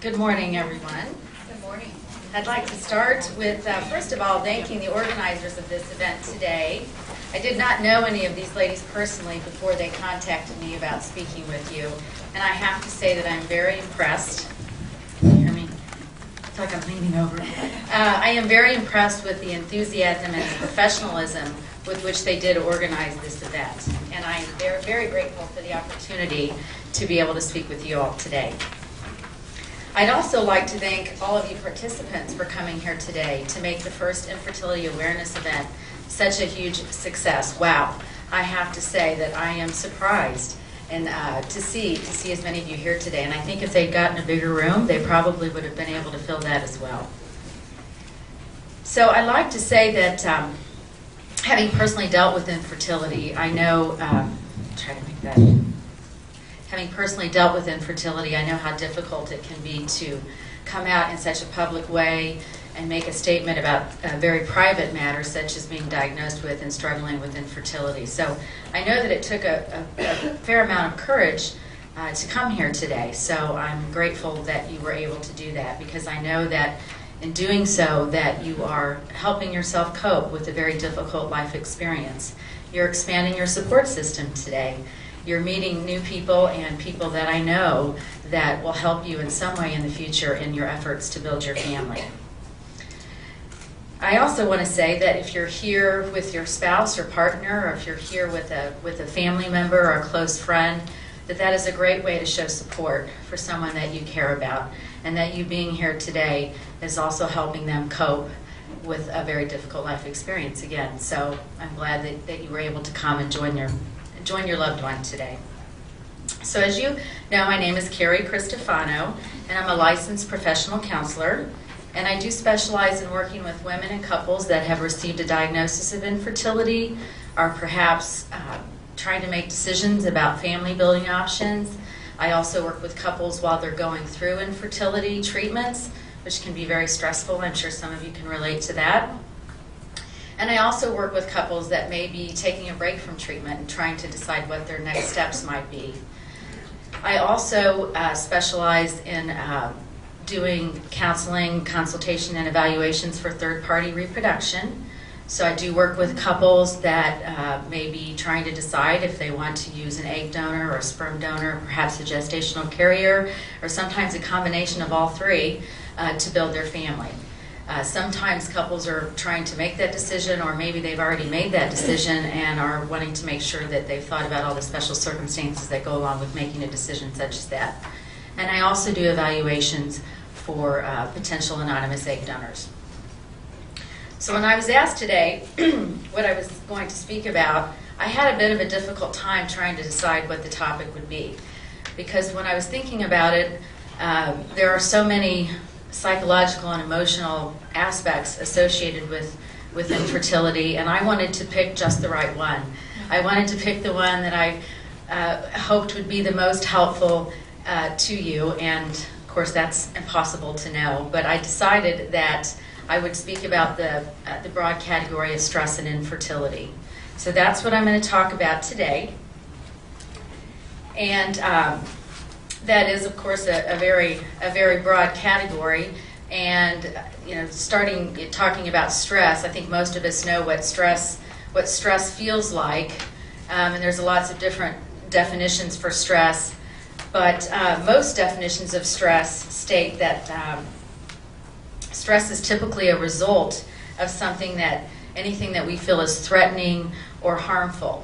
Good morning, everyone. Good morning. I'd like to start with, first of all, thanking the organizers of this event today. I did not know any of these ladies personally before they contacted me about speaking with you, and I have to say that I'm very impressed. Can you hear me? It's like I'm leaning over. I am very impressed with the enthusiasm and the professionalism with which they did organize this event, and I'm very grateful for the opportunity to be able to speak with you all today. I'd also like to thank all of you participants for coming here today to make the first infertility awareness event such a huge success. Wow, I have to say that I am surprised and to see as many of you here today. And I think if they'd gotten a bigger room, they probably would have been able to fill that as well. So I'd like to say that having personally dealt with infertility, I know, having personally dealt with infertility, I know how difficult it can be to come out in such a public way and make a statement about very private matters such as being diagnosed with and struggling with infertility. So I know that it took a fair amount of courage to come here today. So I'm grateful that you were able to do that, because I know that in doing so that you are helping yourself cope with a very difficult life experience. You're expanding your support system today. You're meeting new people and people that I know that will help you in some way in the future in your efforts to build your family. I also want to say that if you're here with your spouse or partner, or if you're here with a family member or a close friend, that is a great way to show support for someone that you care about, and that you being here today is also helping them cope with a very difficult life experience again. So I'm glad that you were able to come and join your loved one today. So as you know, my name is Carrie Cristofano, and I'm a licensed professional counselor, and I do specialize in working with women and couples that have received a diagnosis of infertility, or perhaps trying to make decisions about family building options. I also work with couples while they're going through infertility treatments, which can be very stressful. I'm sure some of you can relate to that. And I also work with couples that may be taking a break from treatment and trying to decide what their next steps might be. I also specialize in doing counseling, consultation, and evaluations for third-party reproduction. So I do work with couples that may be trying to decide if they want to use an egg donor or a sperm donor, perhaps a gestational carrier, or sometimes a combination of all three to build their family. Sometimes couples are trying to make that decision, or maybe they've already made that decision and are wanting to make sure that they've thought about all the special circumstances that go along with making a decision such as that. And I also do evaluations for potential anonymous egg donors. So when I was asked today what I was going to speak about, I had a bit of a difficult time trying to decide what the topic would be. Because when I was thinking about it, there are so many psychological and emotional aspects associated with infertility, and I wanted to pick just the right one. I wanted to pick the one that I hoped would be the most helpful to you, and of course that's impossible to know, but I decided that I would speak about the broad category of stress and infertility. So that's what I'm going to talk about today. And that is, of course, a very broad category. And talking about stress, I think most of us know what stress feels like. And there's lots of different definitions for stress. But most definitions of stress state that stress is typically a result of anything that we feel is threatening or harmful.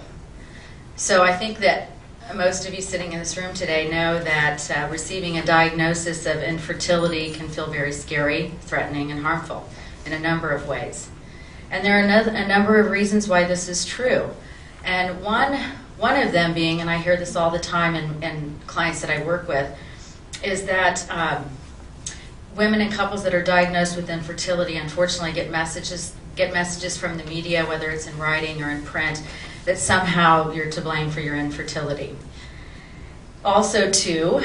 So I think that most of you sitting in this room today know that receiving a diagnosis of infertility can feel very scary, threatening, and harmful in a number of ways. And there are a number of reasons why this is true. And one of them being, and I hear this all the time in clients that I work with, is that women and couples that are diagnosed with infertility unfortunately get messages from the media, whether it's in writing or in print, that somehow you're to blame for your infertility. Also, too,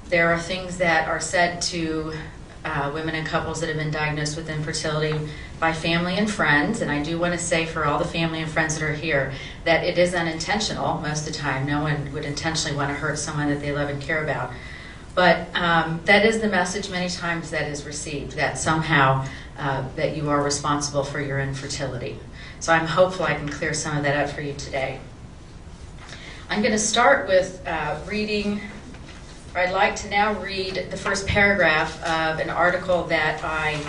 there are things that are said to women and couples that have been diagnosed with infertility by family and friends, and I do want to say for all the family and friends that are here that it is unintentional most of the time. No one would intentionally want to hurt someone that they love and care about. But that is the message many times that is received, that somehow that you are responsible for your infertility. So I'm hopeful I can clear some of that up for you today. I'm going to start with reading, or I'd like to now read the first paragraph of an article that I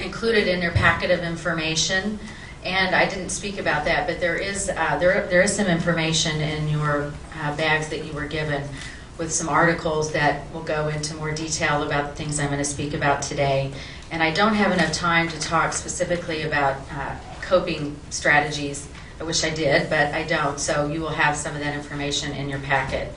included in their packet of information. And I didn't speak about that, but there is some information in your bags that you were given with some articles that will go into more detail about the things I'm going to speak about today. And I don't have enough time to talk specifically about coping strategies. I wish I did, but I don't. So you will have some of that information in your packet.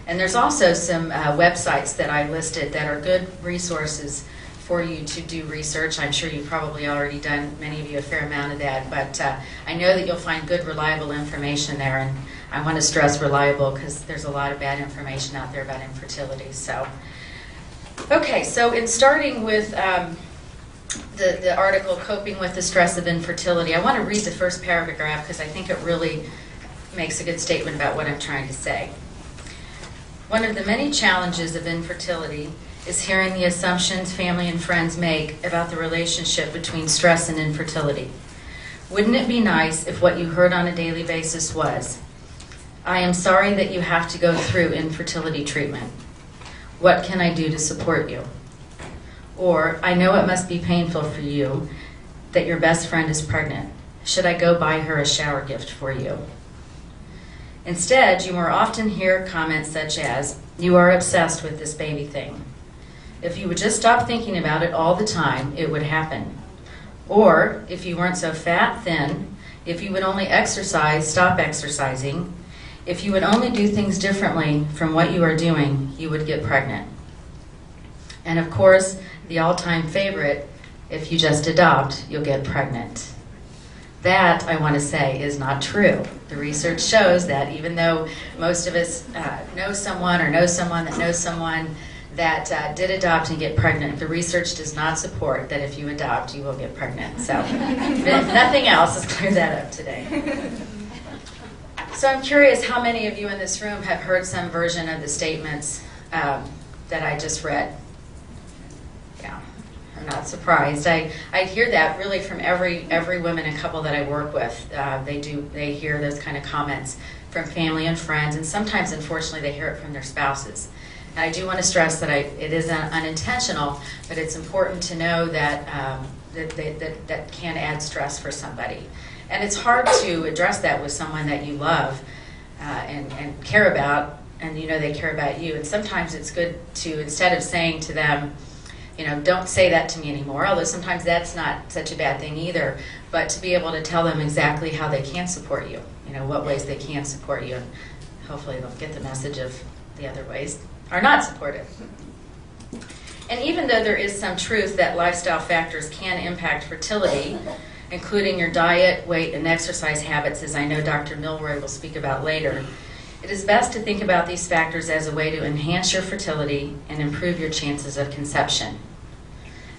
And there's also some websites that I listed that are good resources for you to do research. I'm sure you've probably already done, many of you, a fair amount of that, but I know that you'll find good, reliable information there, and I want to stress reliable because there's a lot of bad information out there about infertility. So, okay, so in starting with the article, Coping with the Stress of Infertility, I want to read the first paragraph because I think it really makes a good statement about what I'm trying to say. One of the many challenges of infertility is hearing the assumptions family and friends make about the relationship between stress and infertility. Wouldn't it be nice if what you heard on a daily basis was, "I am sorry that you have to go through infertility treatment. What can I do to support you?" Or, "I know it must be painful for you that your best friend is pregnant. Should I go buy her a shower gift for you?" Instead, you more often hear comments such as, "You are obsessed with this baby thing. If you would just stop thinking about it all the time, it would happen." Or, "If you weren't so fat, thin, if you would only exercise, stop exercising. If you would only do things differently from what you are doing, you would get pregnant." And of course, the all-time favorite, "If you just adopt, you'll get pregnant." That, I want to say, is not true. The research shows that even though most of us know someone or know someone that knows someone that did adopt and get pregnant, the research does not support that if you adopt, you will get pregnant. So, if nothing else, let's clear that up today. So I'm curious how many of you in this room have heard some version of the statements that I just read. Yeah, I'm not surprised. I hear that really from every woman and couple that I work with. They hear those kind of comments from family and friends, and sometimes, unfortunately, they hear it from their spouses. And I do want to stress that it is unintentional, but it's important to know that that can add stress for somebody. And it's hard to address that with someone that you love and care about, and you know they care about you. And sometimes it's good to, instead of saying to them, you know, "Don't say that to me anymore," although sometimes that's not such a bad thing either, but to be able to tell them exactly how they can support you, you know, what ways they can support you. And hopefully they'll get the message of the other ways are not supportive. And even though there is some truth that lifestyle factors can impact fertility, including your diet, weight, and exercise habits, as I know Dr. Milroy will speak about later, it is best to think about these factors as a way to enhance your fertility and improve your chances of conception.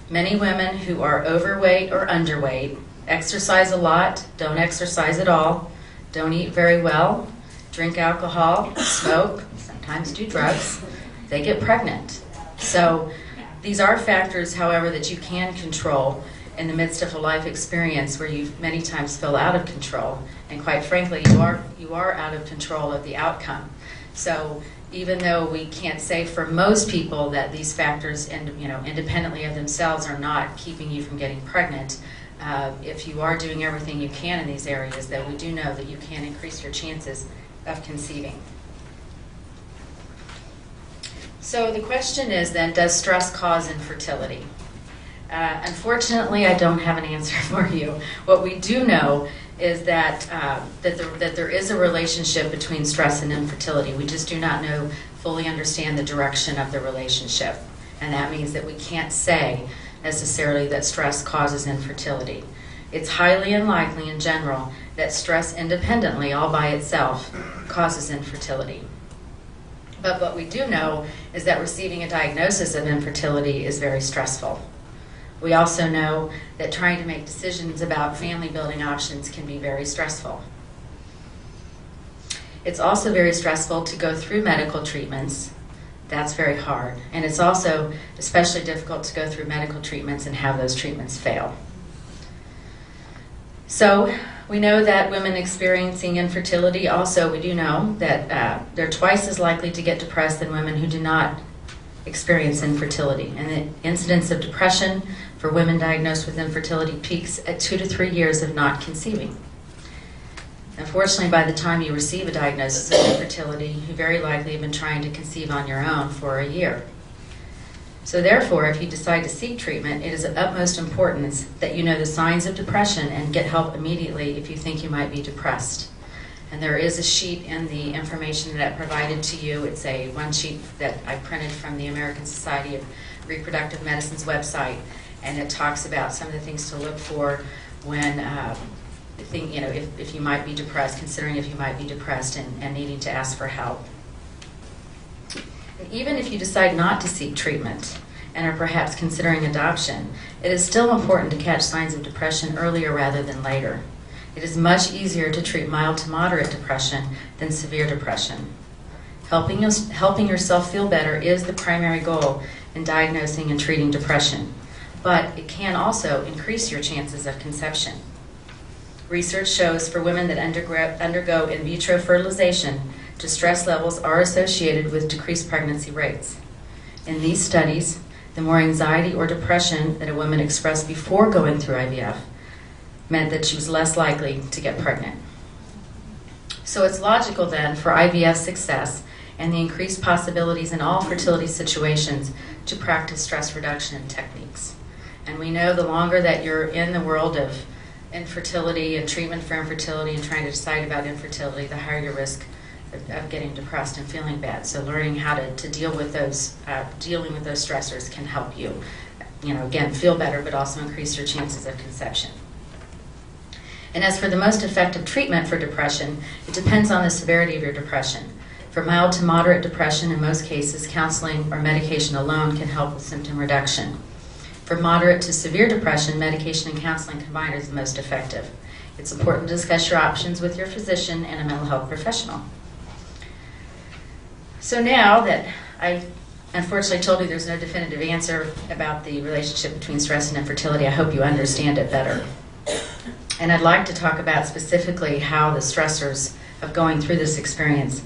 Many women who are overweight or underweight exercise a lot, don't exercise at all, don't eat very well, drink alcohol, smoke, sometimes do drugs, they get pregnant. So these are factors, however, that you can control in the midst of a life experience where you many times feel out of control. And quite frankly, you are out of control of the outcome. So even though we can't say for most people that these factors, independently of themselves, are not keeping you from getting pregnant, if you are doing everything you can in these areas, that we do know that you can increase your chances of conceiving. So the question is then, does stress cause infertility? Unfortunately, I don't have an answer for you. What we do know is that there is a relationship between stress and infertility. We just do not fully understand the direction of the relationship. And that means that we can't say necessarily that stress causes infertility. It's highly unlikely in general that stress independently, all by itself, causes infertility. But what we do know is that receiving a diagnosis of infertility is very stressful. We also know that trying to make decisions about family building options can be very stressful. It's also very stressful to go through medical treatments that's very hard. And it's also especially difficult to go through medical treatments and have those treatments fail. So we know that women experiencing infertility, also we do know that they're twice as likely to get depressed than women who do not experience infertility. And the incidence of depression for women diagnosed with infertility peaks at 2 to 3 years of not conceiving. Unfortunately, by the time you receive a diagnosis of infertility, you very likely have been trying to conceive on your own for a year. So therefore, if you decide to seek treatment, it is of utmost importance that you know the signs of depression and get help immediately if you think you might be depressed. And there is a sheet in the information that I provided to you. It's one sheet that I printed from the American Society of Reproductive Medicine's website, and it talks about some of the things to look for when if you might be depressed, considering if you might be depressed and needing to ask for help. And even if you decide not to seek treatment and are perhaps considering adoption, it is still important to catch signs of depression earlier rather than later. It is much easier to treat mild to moderate depression than severe depression. Helping yourself feel better is the primary goal in diagnosing and treating depression, but it can also increase your chances of conception. Research shows for women that undergo in vitro fertilization, distress levels are associated with decreased pregnancy rates. In these studies, the more anxiety or depression that a woman expressed before going through IVF meant that she was less likely to get pregnant. So it's logical then for IVF success and the increased possibilities in all fertility situations to practice stress reduction techniques. And we know the longer that you're in the world of infertility and treatment for infertility and trying to decide about infertility, the higher your risk of getting depressed and feeling bad. So learning how to deal with those, dealing with those stressors can help you, again, feel better, but also increase your chances of conception. And as for the most effective treatment for depression, it depends on the severity of your depression. For mild to moderate depression, in most cases, counseling or medication alone can help with symptom reduction. For moderate to severe depression, medication and counseling combined is the most effective. It's important to discuss your options with your physician and a mental health professional. So now that I unfortunately told you there's no definitive answer about the relationship between stress and infertility, I hope you understand it better. And I'd like to talk about specifically how the stressors of going through this experience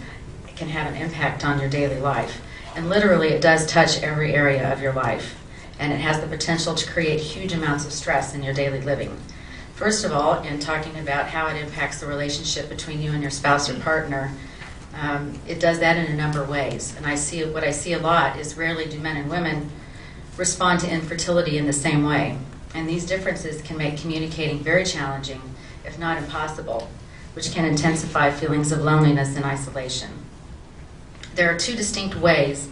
can have an impact on your daily life. And literally, it does touch every area of your life. And it has the potential to create huge amounts of stress in your daily living. First of all, in talking about how it impacts the relationship between you and your spouse or partner, it does that in a number of ways. And what I see a lot is rarely do men and women respond to infertility in the same way. And these differences can make communicating very challenging, if not impossible, which can intensify feelings of loneliness and isolation. There are two distinct ways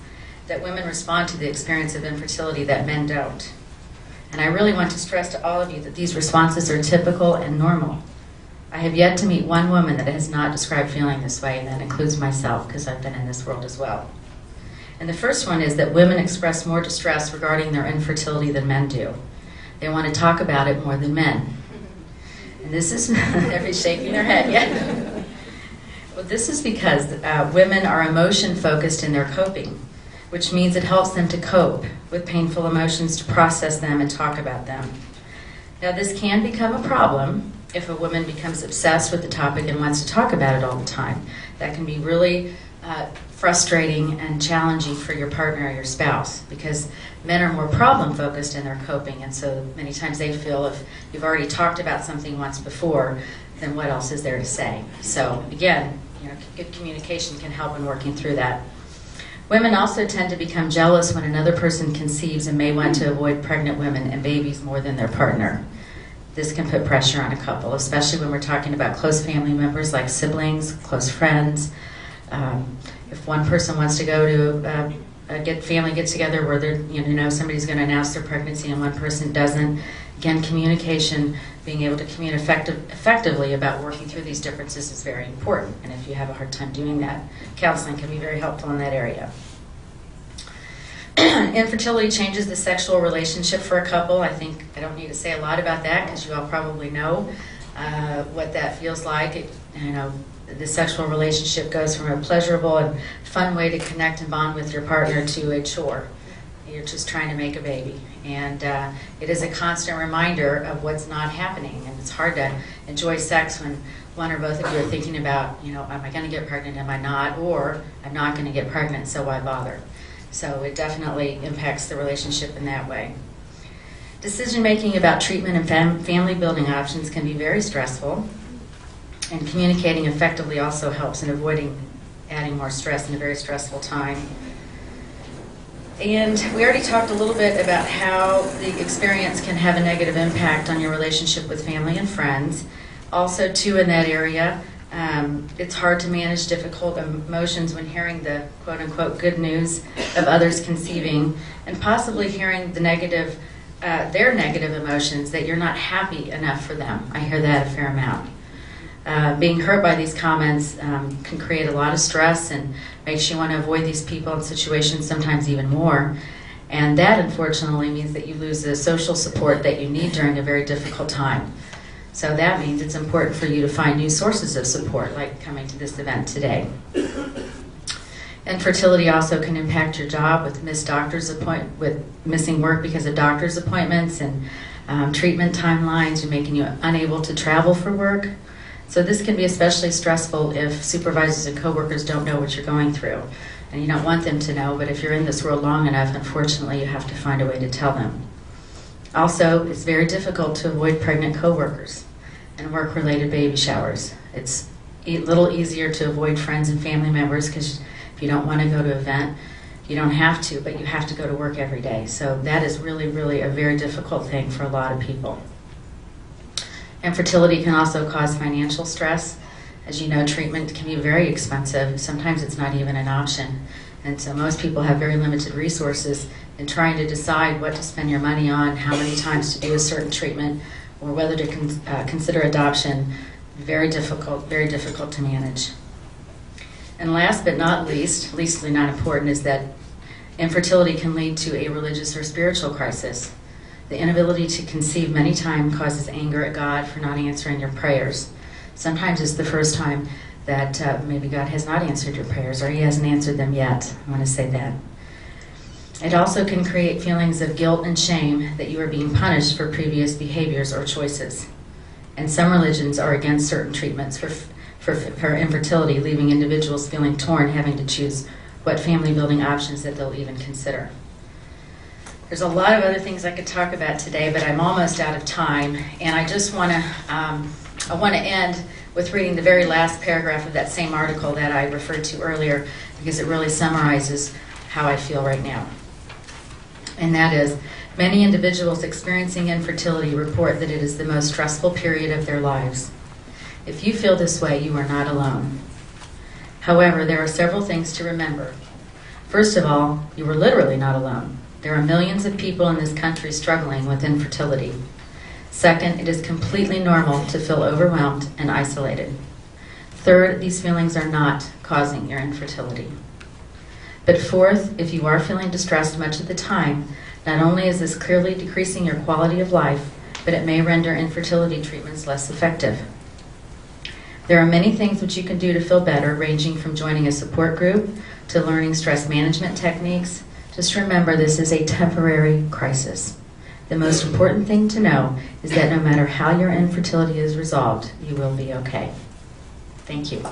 that women respond to the experience of infertility that men don't. And I really want to stress to all of you that these responses are typical and normal. I have yet to meet one woman that has not described feeling this way, and that includes myself, because I've been in this world as well. And the first one is that women express more distress regarding their infertility than men do. They want to talk about it more than men. And this is, everybody's shaking their head, yeah? Well, this is because women are emotion-focused in their coping, which means it helps them to cope with painful emotions, to process them and talk about them. Now, this can become a problem if a woman becomes obsessed with the topic and wants to talk about it all the time. That can be really frustrating and challenging for your partner or your spouse, because men are more problem-focused in their coping, and so many times they feel if you've already talked about something once before, then what else is there to say? So again, good communication can help in working through that. Women also tend to become jealous when another person conceives and may want to avoid pregnant women and babies more than their partner. This can put pressure on a couple, especially when we're talking about close family members like siblings, close friends. If one person wants to go to a family get-together where they're, somebody's going to announce their pregnancy and one person doesn't, again, communication, being able to communicate effectively about working through these differences is very important. And if you have a hard time doing that, counseling can be very helpful in that area. Infertility changes the sexual relationship for a couple. I think I don't need to say a lot about that because you all probably know what that feels like. the sexual relationship goes from a pleasurable and fun way to connect and bond with your partner to a chore. You're just trying to make a baby. And it is a constant reminder of what's not happening. And it's hard to enjoy sex when one or both of you are thinking about, you know, am I going to get pregnant, am I not? Or I'm not going to get pregnant, so why bother? So it definitely impacts the relationship in that way. Decision making about treatment and family building options can be very stressful. And communicating effectively also helps in avoiding adding more stress in a very stressful time. And we already talked a little bit about how the experience can have a negative impact on your relationship with family and friends. Also, too, in that area, it's hard to manage difficult emotions when hearing the quote-unquote good news of others conceiving, and possibly hearing the negative, their negative emotions, that you're not happy enough for them. I hear that a fair amount. Being hurt by these comments can create a lot of stress and makes you want to avoid these people and situations sometimes even more. And that, unfortunately, means that you lose the social support that you need during a very difficult time. So that means it's important for you to find new sources of support, like coming to this event today. Infertility also can impact your job with missing work because of doctor's appointments and treatment timelines, and making you unable to travel for work. So this can be especially stressful if supervisors and coworkers don't know what you're going through. And you don't want them to know, but if you're in this world long enough, unfortunately, you have to find a way to tell them. Also, it's very difficult to avoid pregnant coworkers and work-related baby showers. It's a little easier to avoid friends and family members because if you don't want to go to an event, you don't have to, but you have to go to work every day. So that is really, really a very difficult thing for a lot of people. Infertility can also cause financial stress. As you know, treatment can be very expensive. Sometimes it's not even an option. And so most people have very limited resources in trying to decide what to spend your money on, how many times to do a certain treatment, or whether to consider adoption. Very difficult to manage. And last but not leastly not important, is that infertility can lead to a religious or spiritual crisis. The inability to conceive many times causes anger at God for not answering your prayers. Sometimes it's the first time that maybe God has not answered your prayers, or He hasn't answered them yet. I want to say that. It also can create feelings of guilt and shame that you are being punished for previous behaviors or choices. And some religions are against certain treatments for infertility, leaving individuals feeling torn, having to choose what family building options that they'll even consider. There's a lot of other things I could talk about today, but I'm almost out of time, and I just want to end with reading the very last paragraph of that same article that I referred to earlier, because it really summarizes how I feel right now. And that is, many individuals experiencing infertility report that it is the most stressful period of their lives. If you feel this way, you are not alone. However, there are several things to remember. First of all, you are literally not alone. There are millions of people in this country struggling with infertility. Second, it is completely normal to feel overwhelmed and isolated. Third, these feelings are not causing your infertility. But fourth, if you are feeling distressed much of the time, not only is this clearly decreasing your quality of life, but it may render infertility treatments less effective. There are many things which you can do to feel better, ranging from joining a support group to learning stress management techniques. Just remember, this is a temporary crisis. The most important thing to know is that no matter how your infertility is resolved, you will be okay. Thank you.